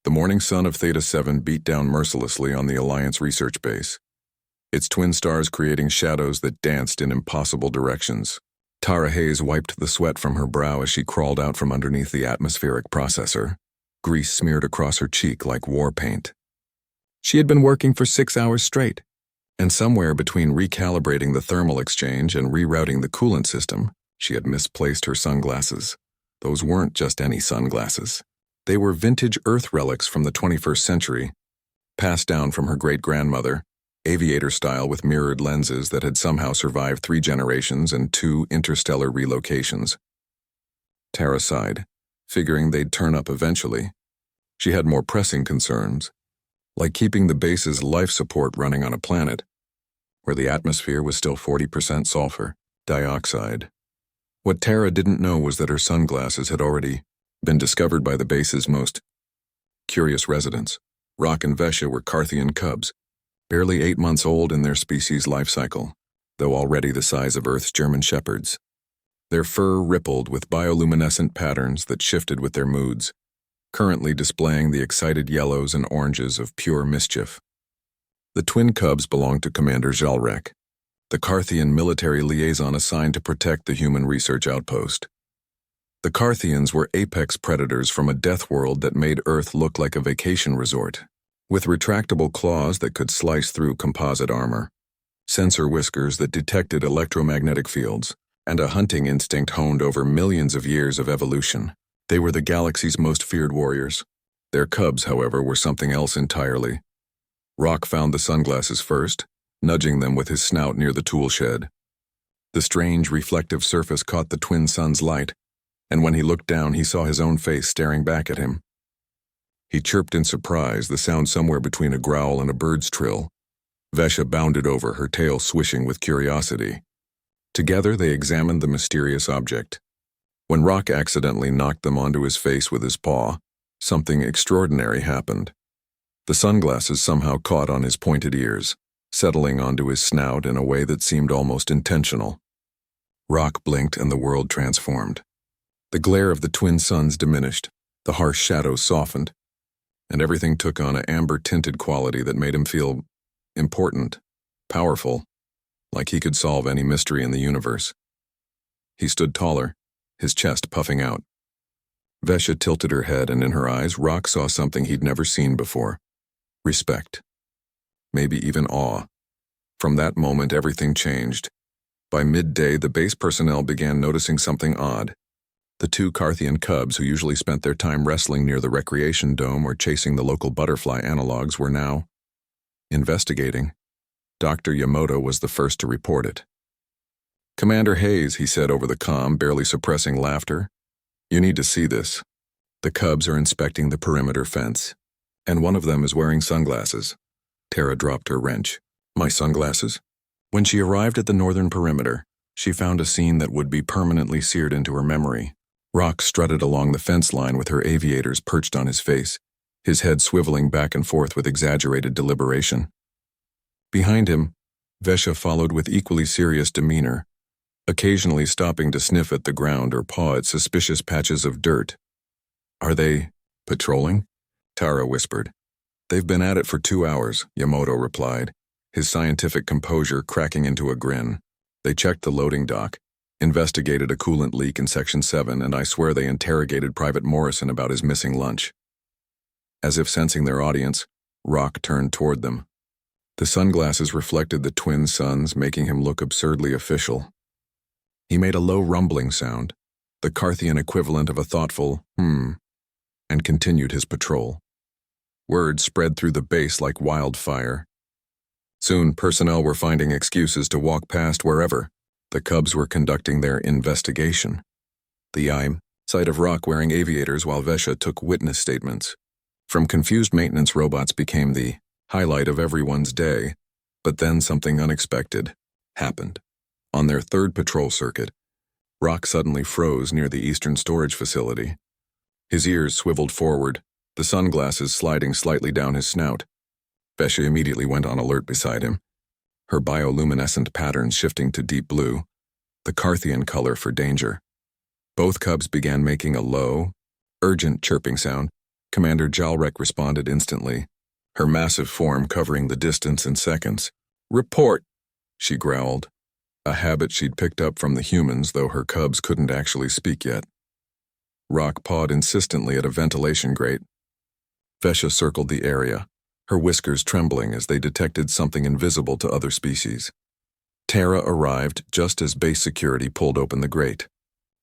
The morning sun of Theta 7 beat down mercilessly on the Alliance research base, its twin stars creating shadows that danced in impossible directions. Tara Hayes wiped the sweat from her brow as she crawled out from underneath the atmospheric processor, grease smeared across her cheek like war paint. She had been working for 6 hours straight, and somewhere between recalibrating the thermal exchange and rerouting the coolant system, she had misplaced her sunglasses. Those weren't just any sunglasses. They were vintage Earth relics from the 21st century, passed down from her great-grandmother, aviator style with mirrored lenses that had somehow survived 3 generations and 2 interstellar relocations. Tara sighed, figuring they'd turn up eventually. She had more pressing concerns, like keeping the base's life support running on a planet where the atmosphere was still 40% sulfur dioxide. What Tara didn't know was that her sunglasses had already been discovered by the base's most curious residents. Rock and Vesha were Carthan cubs, barely 8 months old in their species' life cycle, though already the size of Earth's German shepherds. Their fur rippled with bioluminescent patterns that shifted with their moods, currently displaying the excited yellows and oranges of pure mischief. The twin cubs belonged to Commander Jalrek, the Carthan military liaison assigned to protect the human research outpost. The Carthans were apex predators from a death world that made Earth look like a vacation resort, with retractable claws that could slice through composite armor, sensor whiskers that detected electromagnetic fields, and a hunting instinct honed over millions of years of evolution. They were the galaxy's most feared warriors. Their cubs, however, were something else entirely. Rock found the sunglasses first, nudging them with his snout near the tool shed. The strange reflective surface caught the twin sun's light, and when he looked down he saw his own face staring back at him. He chirped in surprise, the sound somewhere between a growl and a bird's trill. Vesha bounded over, her tail swishing with curiosity. Together they examined the mysterious object. When Rock accidentally knocked them onto his face with his paw, something extraordinary happened. The sunglasses somehow caught on his pointed ears, settling onto his snout in a way that seemed almost intentional. Rock blinked and the world transformed. The glare of the twin suns diminished, the harsh shadows softened, and everything took on an amber-tinted quality that made him feel important, powerful, like he could solve any mystery in the universe. He stood taller, his chest puffing out. Vesha tilted her head, and in her eyes, Rock saw something he'd never seen before. Respect. Maybe even awe. From that moment, everything changed. By midday, the base personnel began noticing something odd. The 2 Carthan cubs, who usually spent their time wrestling near the recreation dome or chasing the local butterfly analogs, were now investigating. Dr. Yamato was the first to report it. "Commander Hayes," he said over the comm, barely suppressing laughter, "you need to see this. The cubs are inspecting the perimeter fence, and one of them is wearing sunglasses." Tara dropped her wrench. "My sunglasses?" When she arrived at the northern perimeter, she found a scene that would be permanently seared into her memory. Rock strutted along the fence line with her aviators perched on his face, his head swiveling back and forth with exaggerated deliberation. Behind him, Vesha followed with equally serious demeanor, occasionally stopping to sniff at the ground or paw at suspicious patches of dirt. "Are they patrolling?" Tara whispered. "They've been at it for 2 hours," Yamato replied, his scientific composure cracking into a grin. "They checked the loading dock, investigated a coolant leak in Section 7, and I swear they interrogated Private Morrison about his missing lunch." As if sensing their audience, Rock turned toward them. The sunglasses reflected the twin suns, making him look absurdly official. He made a low rumbling sound, the Carthan equivalent of a thoughtful and continued his patrol. Word spread through the base like wildfire. Soon, personnel were finding excuses to walk past wherever. The cubs were conducting their investigation. The sight of Rock wearing aviators while Vesha took witness statements. From confused maintenance robots became the highlight of everyone's day, but then something unexpected happened. On their 3rd patrol circuit, Rock suddenly froze near the eastern storage facility. His ears swiveled forward, the sunglasses sliding slightly down his snout. Vesha immediately went on alert beside him, her bioluminescent patterns shifting to deep blue, the Carthan color for danger. Both cubs began making a low, urgent chirping sound, Commander Jalrek responded instantly, her massive form covering the distance in seconds. "Report," she growled, a habit she'd picked up from the humans, though her cubs couldn't actually speak yet. Rock pawed insistently at a ventilation grate. Vesha circled the area, her whiskers trembling as they detected something invisible to other species. Tara arrived just as base security pulled open the grate.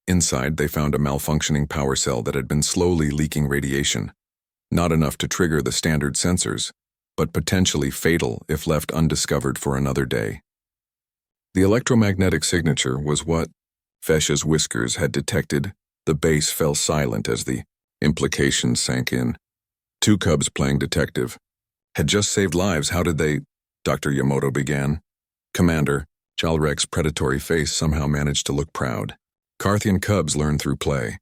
Inside, they found a malfunctioning power cell that had been slowly leaking radiation. Not enough to trigger the standard sensors, but potentially fatal if left undiscovered for another day. The electromagnetic signature was what Vesha's whiskers had detected. The base fell silent as the implications sank in. Two cubs playing detective. Had just saved lives. How did they? Dr. Yamoto began. Commander, Jalrek's predatory face somehow managed to look proud. Carthan cubs learn through play.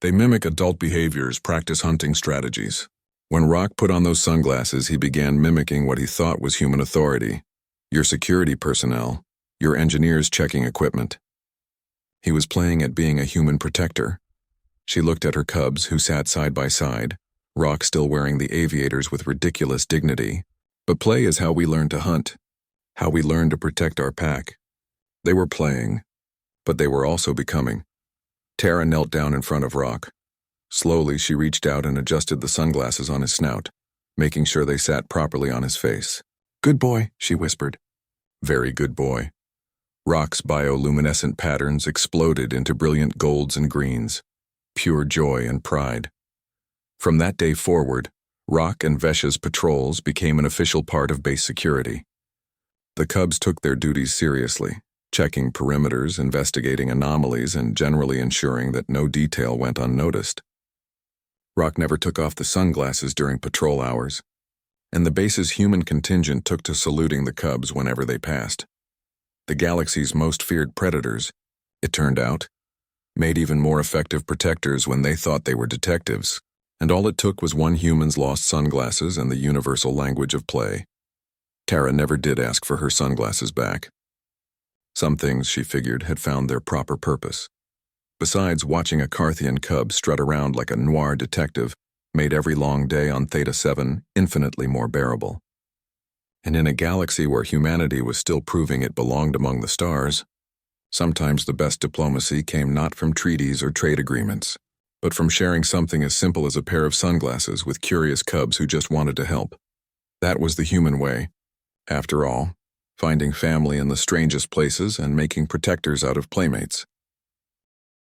They mimic adult behaviors, practice hunting strategies. When Rock put on those sunglasses, he began mimicking what he thought was human authority. Your security personnel, your engineers checking equipment. He was playing at being a human protector. She looked at her cubs, who sat side by side, Rock still wearing the aviators with ridiculous dignity. But play is how we learn to hunt, how we learn to protect our pack. They were playing, but they were also becoming. Tara knelt down in front of Rock. Slowly, she reached out and adjusted the sunglasses on his snout, making sure they sat properly on his face. "Good boy," she whispered. "Very good boy." Rock's bioluminescent patterns exploded into brilliant golds and greens, pure joy and pride. From that day forward, Rock and Vesha's patrols became an official part of base security. The cubs took their duties seriously, checking perimeters, investigating anomalies, and generally ensuring that no detail went unnoticed. Rock never took off the sunglasses during patrol hours, and the base's human contingent took to saluting the cubs whenever they passed. The galaxy's most feared predators, it turned out, made even more effective protectors when they thought they were detectives, and all it took was one human's lost sunglasses and the universal language of play. Tara never did ask for her sunglasses back. Some things, she figured, had found their proper purpose. Besides, watching a Carthan cub strut around like a noir detective made every long day on Theta 7 infinitely more bearable. And in a galaxy where humanity was still proving it belonged among the stars, sometimes the best diplomacy came not from treaties or trade agreements, but from sharing something as simple as a pair of sunglasses with curious cubs who just wanted to help. That was the human way. After all, finding family in the strangest places and making protectors out of playmates.